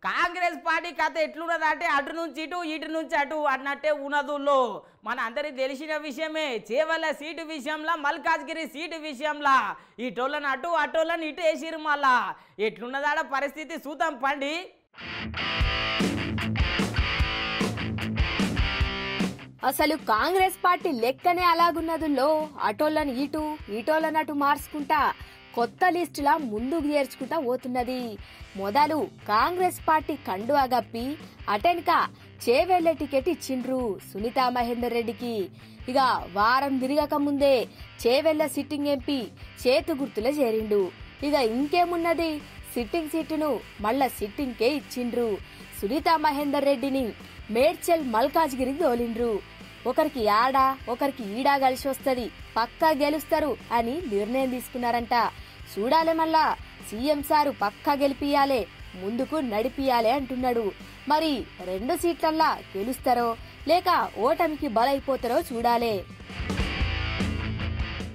Congress party కథ ఎట్లున్నదంటే అటు నుంచి ఇటు నుంచి అటు అన్నట్టే ఉన్నదుల్లో మన అందరికి తెలిసిన విషయమే. చేవల్ల సీటు విషయంలో, మల్కాజ్గిరి సీటు విషయంలో ఇటోళ్ళని అటు అటోళ్ళని ఇటు వేసిరు. మళ్ళా ఎట్లున్నదాడ పరిస్థితి చూద్దాం పండి. అసలు కాంగ్రెస్ పార్టీ లెక్కనే అలాగున్నదుల్లో అటోళ్ళని ఇటు ఇటోళ్ళని అటు మార్చుకుంటా కొత్త లిస్టులా ముందుకు చేర్చుకుంటా పోతున్నది. మొదలు కాంగ్రెస్ పార్టీ కండువా గప్పి అటెనక చేవెళ్లే టికెట్ ఇచ్చిండ్రు సునీతా మహేందర్ రెడ్డికి. ఇక వారం తిరగక ముందే చేవెళ్ల సిట్టింగ్ ఎంపీ చేతు గుర్తులో చేరిండు. ఇక ఇంకేమున్నది, సిట్టింగ్ సీటును మళ్ళా సిట్టింగ్కే ఇచ్చిండ్రు. సునీతా మహేందర్ రెడ్డిని మేడ్చల్ మల్కాజ్గిరి తోలిండ్రు. ఒకరికి ఆడా ఒకరికి ఈడా కలిసి వస్తది, పక్కా గెలుస్తారు అని నిర్ణయం తీసుకున్నారంట. చూడాలే మళ్ళా సీఎం సారు పక్కా గెలిపియాలే, ముందుకు నడిపియాలే అంటున్నాడు. మరి 2 సీట్లల్లా గెలుస్తారో లేక ఓటమికి బలైపోతారో చూడాలే.